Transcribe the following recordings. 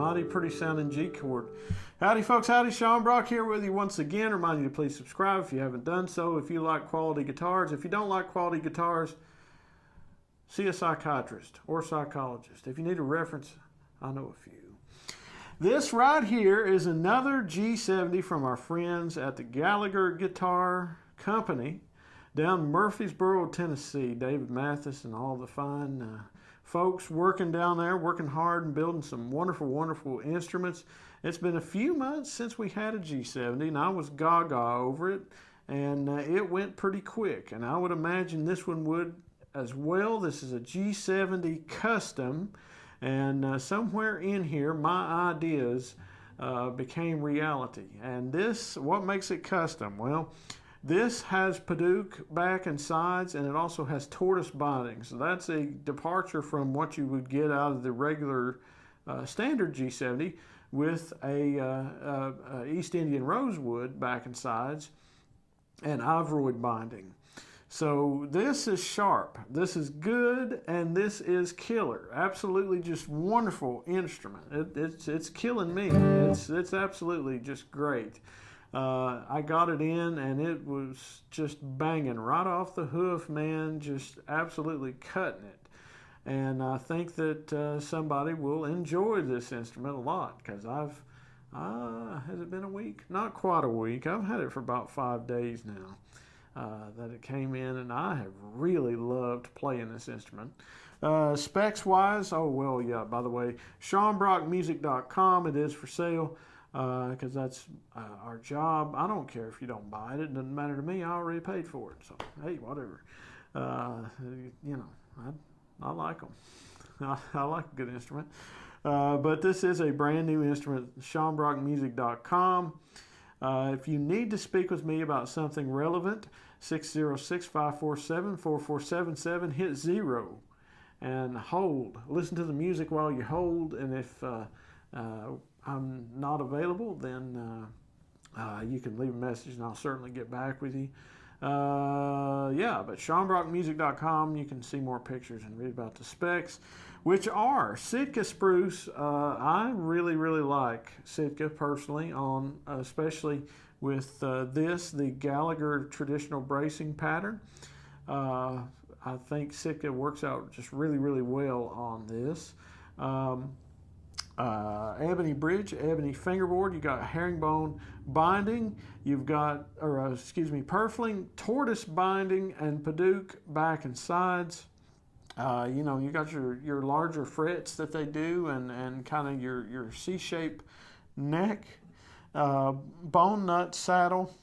mighty pretty sounding G chord. Howdy folks, howdy, Sean Brock here with you once again. Remind you to please subscribe if you haven't done so. If you like quality guitars, if you don't like quality guitars, see a psychiatrist or psychologist. If you need a reference, I know a few. This right here is another G70 from our friends at the Gallagher Guitar Company down in Murfreesboro, Tennessee. David Mathis and all the fine folks working down there, working hard and building some wonderful, wonderful instruments. It's been a few months since we had a G70, and I was gaga over it, and it went pretty quick, and I would imagine this one would as well. This is a G70 Custom, and somewhere in here, my ideas became reality. And this, what makes it custom? Well, this has Padauk back and sides, and it also has tortoise binding. So that's a departure from what you would get out of the regular standard G70 with a East Indian rosewood back and sides and ivoroid binding. So this is sharp, this is good, and this is killer. Absolutely just wonderful instrument. It's killing me. It's absolutely just great. I got it in and it was just banging right off the hoof, man, just absolutely cutting it. And I think that somebody will enjoy this instrument a lot, because has it been a week? Not quite a week. I've had it for about 5 days now. That it came in, and I have really loved playing this instrument. Specs wise, oh well, yeah, by the way, SeanBrockMusic.com, it is for sale, because that's our job. I don't care if you don't buy it. It doesn't matter to me. I already paid for it, so hey, whatever. You know, I like them. I like a good instrument. But this is a brand new instrument, SeanBrockMusic.com. If you need to speak with me about something relevant, 606-547-4477, hit 0 and hold. Listen to the music while you hold, and if I'm not available, then you can leave a message and I'll certainly get back with you. Yeah, but SeanBrockMusic.com, you can see more pictures and read about the specs, which are Sitka spruce. I really, really like Sitka personally, on especially with the Gallagher traditional bracing pattern. I think Sitka works out just really, really well on this. Ebony bridge, ebony fingerboard. You got herringbone binding. You've got, purfling, tortoise binding, and Padauk back and sides. You know, you got your larger frets that they do, and kind of your C-shape neck, bone nut saddle,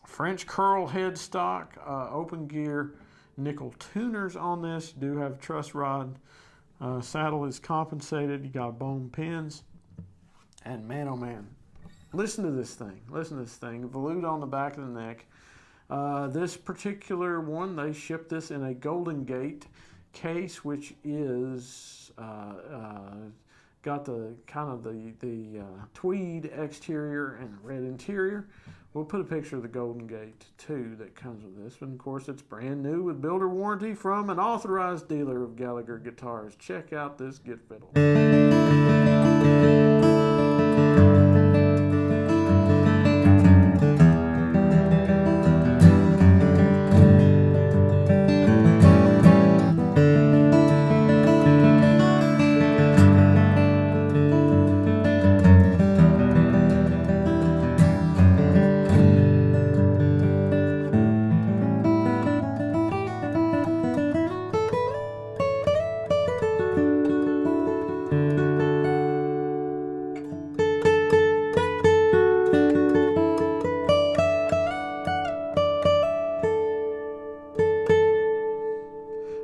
French curl headstock, open gear, nickel tuners on this. You do have truss rod. Saddle is compensated. You got bone pins, and man, oh man, listen to this thing. Listen to this thing. Veloute on the back of the neck. This particular one, they shipped this in a Golden Gate case, which is got the kind of the tweed exterior and red interior. We'll put a picture of the Golden Gate too that comes with this. And of course, it's brand new with builder warranty from an authorized dealer of Gallagher guitars. Check out this Get Fiddle.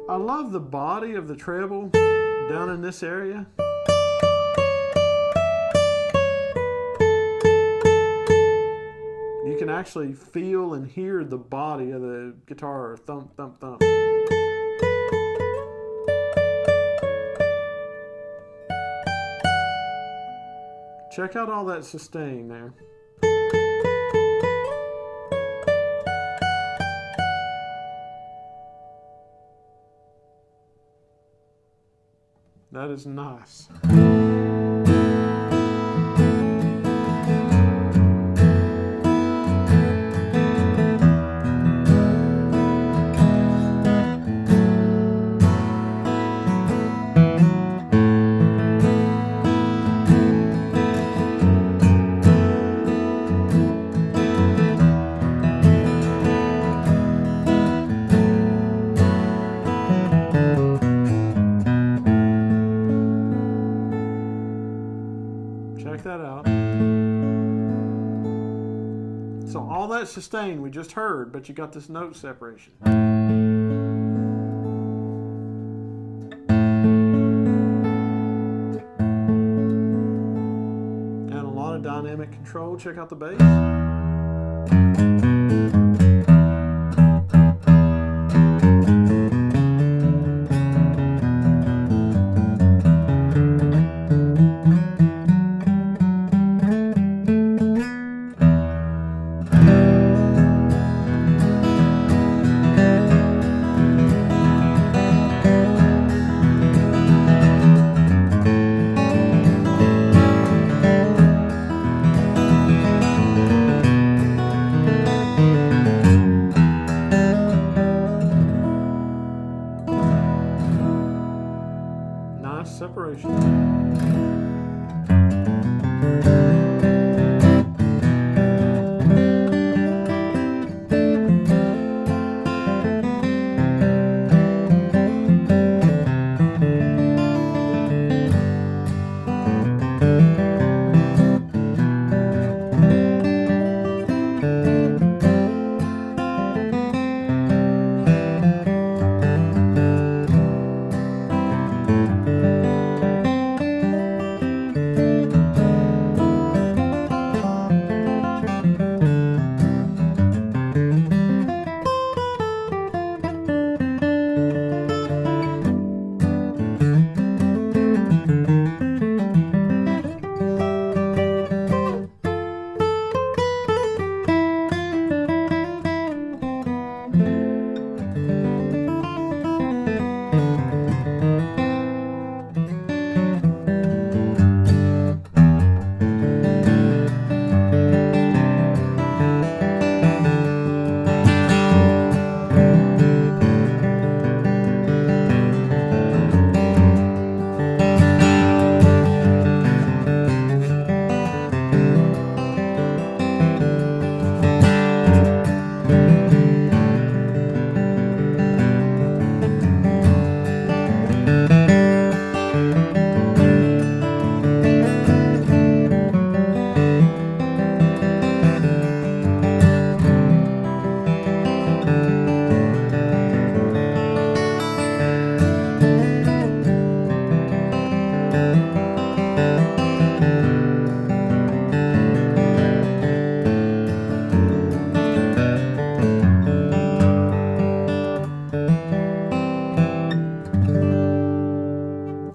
I love the body of the treble down in this area. You can actually feel and hear the body of the guitar thump, thump, thump. Check out all that sustain there. That is nice. that sustain we just heard, but you got this note separation. And a lot of dynamic control. Check out the bass. Nice separation.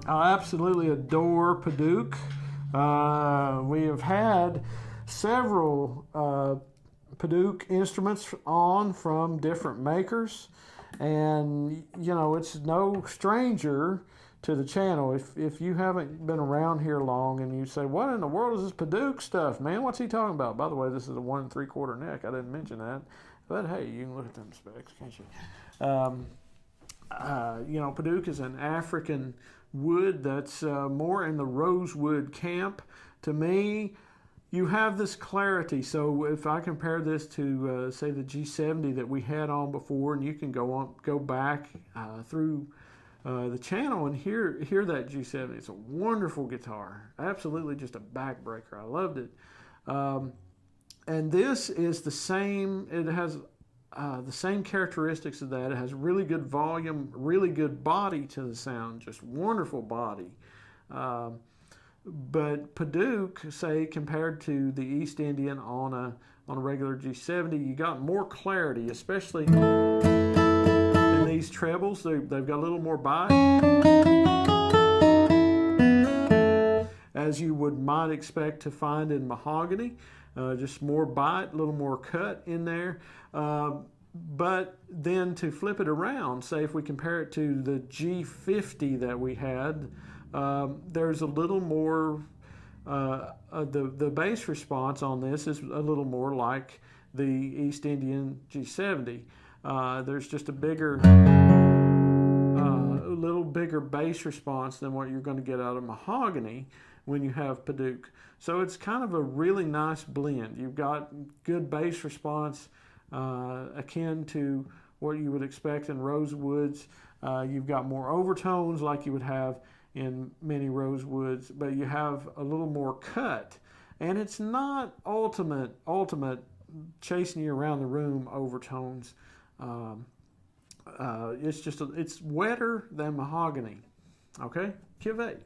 I absolutely adore Padauk. We have had several Padauk instruments on from different makers, and you know, it's no stranger to the channel. If you haven't been around here long and you say, what in the world is this Padauk stuff, man? What's he talking about? By the way, this is a 1 3/4 neck. I didn't mention that, but hey, you can look at them specs, can't you? You know, Padauk is an African wood that's more in the rosewood camp. To me, you have this clarity. So if I compare this to say the G70 that we had on before, and you can go back through the channel and hear that G70. It's a wonderful guitar, absolutely just a backbreaker. I loved it. And this is the same. It has the same characteristics of that. It has really good volume, really good body to the sound, just wonderful body. But Padauk, say, compared to the East Indian on a regular G70, you got more clarity, especially in these trebles. They've got a little more bite, as you might expect to find in mahogany. Just more bite, a little more cut in there. But then to flip it around, say if we compare it to the G50 that we had, there's a little more, the bass response on this is a little more like the East Indian G70. There's just a little bigger bass response than what you're going to get out of mahogany when you have Padauk. So it's kind of a really nice blend. You've got good bass response, akin to what you would expect in rosewoods. You've got more overtones like you would have in many rosewoods, but you have a little more cut. And it's not ultimate chasing you around the room overtones. It's wetter than mahogany. Okay, cuvee.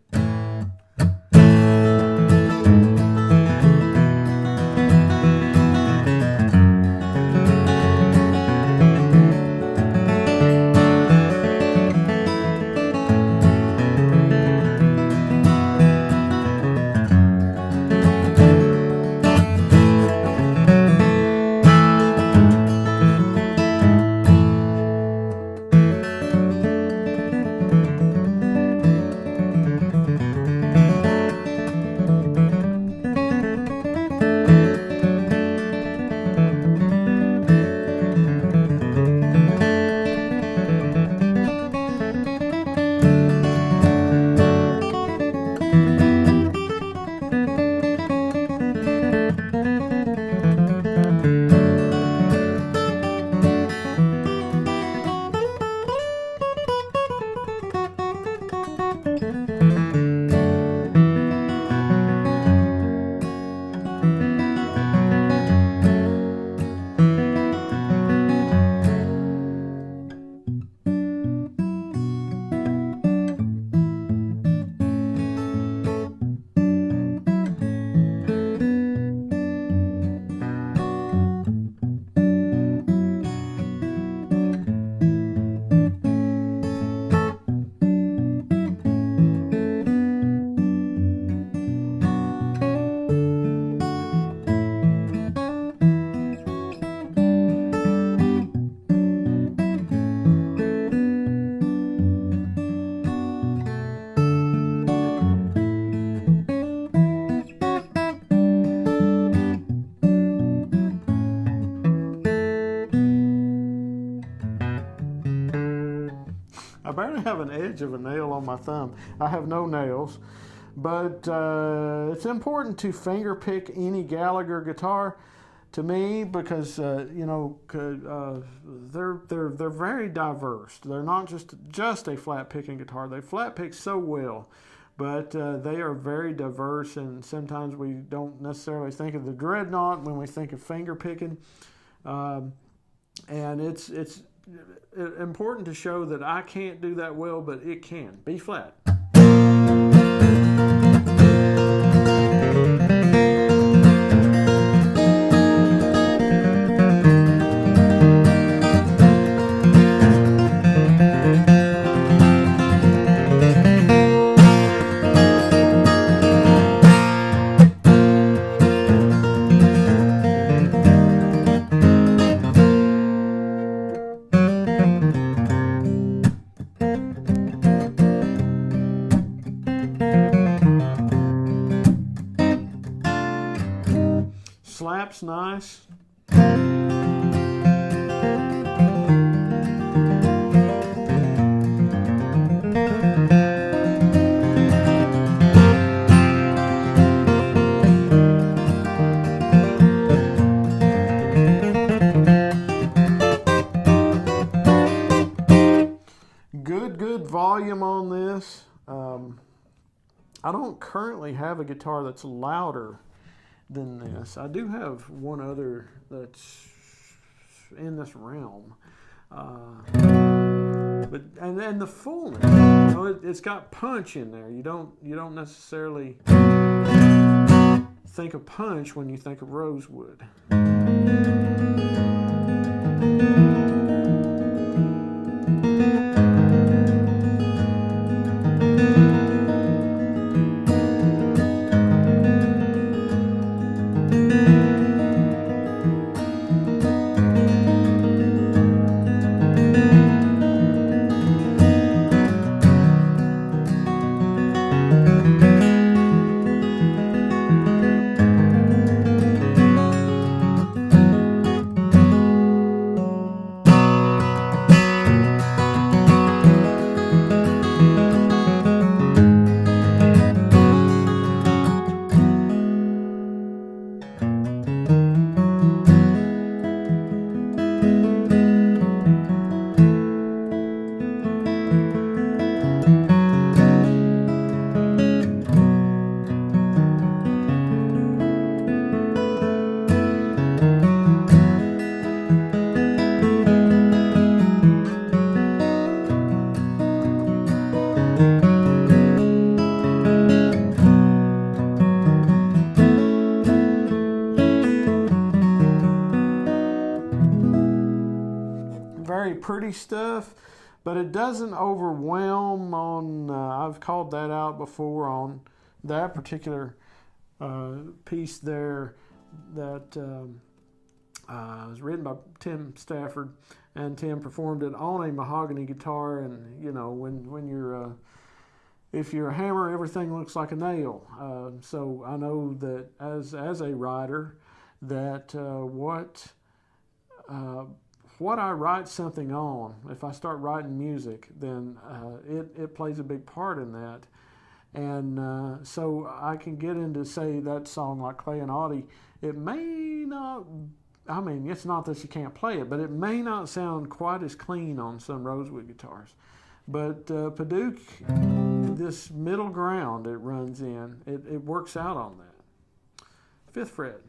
I barely have an edge of a nail on my thumb. I have no nails, but it's important to finger pick any Gallagher guitar to me because you know they're very diverse. They're not just a flat picking guitar. They flat pick so well, but they are very diverse, and sometimes we don't necessarily think of the Dreadnought when we think of finger picking, and it's important to show that I can't do that well, but it can. B flat. Slaps nice. Good volume on this. I don't currently have a guitar that's louder than this. I do have one other that's in this realm, but and the fullness, you know, it's got punch in there. You don't necessarily think of punch when you think of rosewood. pretty stuff, but it doesn't overwhelm on, I've called that out before on that particular piece there that was written by Tim Stafford, and Tim performed it on a mahogany guitar. And you know, when you're if you're a hammer, everything looks like a nail. So I know that as a writer, that what I write something on, if I start writing music, then it plays a big part in that. And so I can get into, say, that song like Clay and Audie. It may not, I mean, it's not that you can't play it, but it may not sound quite as clean on some rosewood guitars. But Padauk, this middle ground it runs in, it works out on that. 5th fret.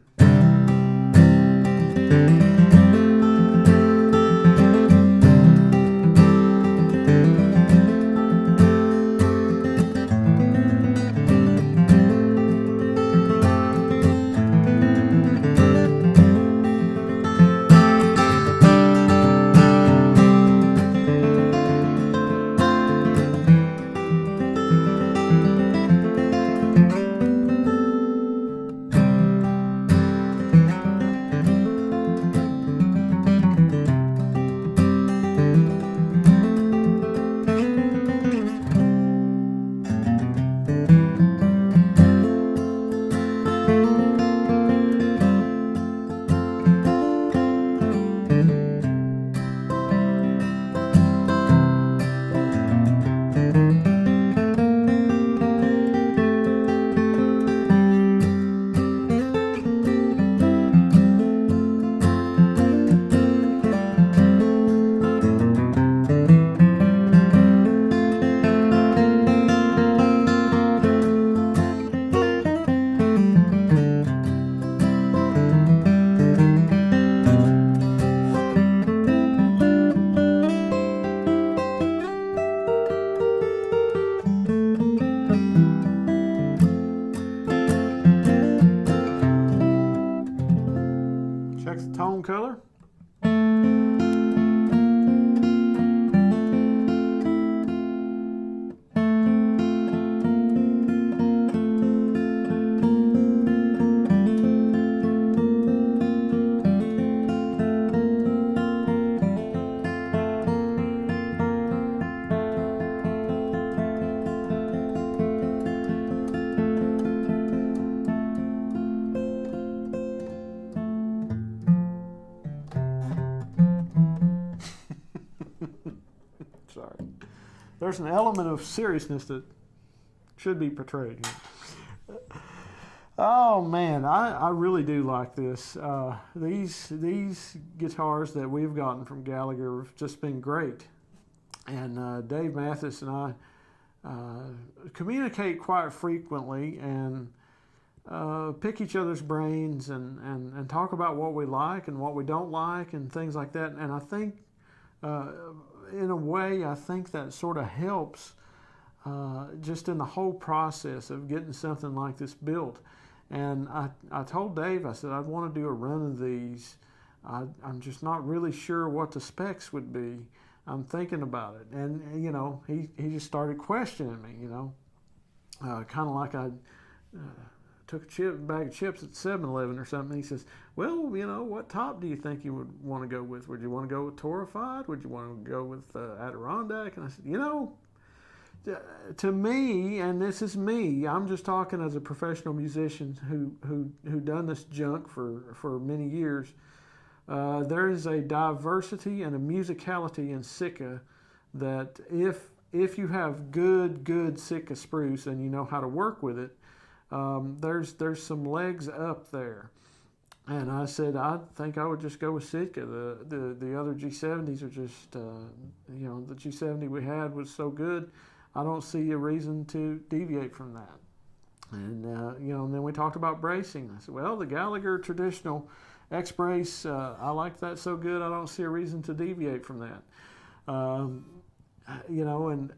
Tone color. Sorry. There's an element of seriousness that should be portrayed here. Oh man, I really do like this. These guitars that we've gotten from Gallagher have just been great. And Dave Mathis and I communicate quite frequently and pick each other's brains and talk about what we like and what we don't like and things like that. And I think in a way, I think that sort of helps just in the whole process of getting something like this built. And I told Dave, I said, I'd want to do a run of these. I'm just not really sure what the specs would be. I'm thinking about it. And, you know, he just started questioning me, you know, kind of like I took a bag of chips at 7-Eleven or something. He says, well, you know, what top do you think you would want to go with? Would you want to go with Torrified? Would you want to go with Adirondack? And I said, you know, to me, and this is me, I'm just talking as a professional musician who done this junk for many years. There is a diversity and a musicality in Sitka that if you have good Sitka spruce and you know how to work with it, there's some legs up there. And I said, I think I would just go with Sitka. The other G70s are just, you know, the G70 we had was so good, I don't see a reason to deviate from that. And, you know, and then we talked about bracing. I said, well, the Gallagher traditional X-brace, I like that so good, I don't see a reason to deviate from that. You know, and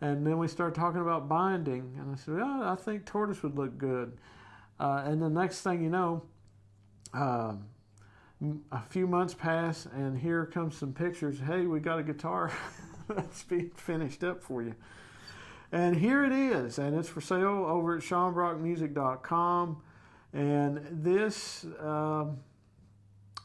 then we started talking about binding. And I said, well, I think tortoise would look good. And the next thing you know, a few months pass, and here comes some pictures. Hey, we got a guitar that's being finished up for you. And here it is, and it's for sale over at SeanBrockMusic.com. And this,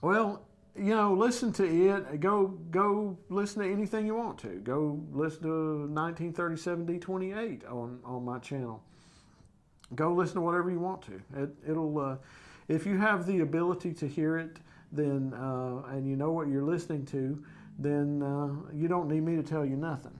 well, you know, listen to it. Go listen to anything you want to. Go listen to 1937 D28 on my channel. Go listen to whatever you want to. It'll if you have the ability to hear it, then and you know what you're listening to, then you don't need me to tell you nothing.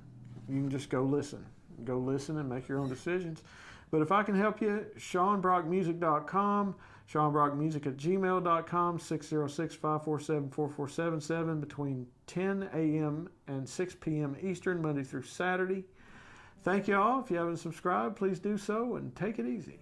You can just go listen. Go listen and make your own decisions. But if I can help you, SeanBrockMusic.com, SeanBrockMusic@gmail.com, 606-547-4477 between 10 a.m. and 6 p.m. Eastern, Monday through Saturday. Thank you all. If you haven't subscribed, please do so and take it easy.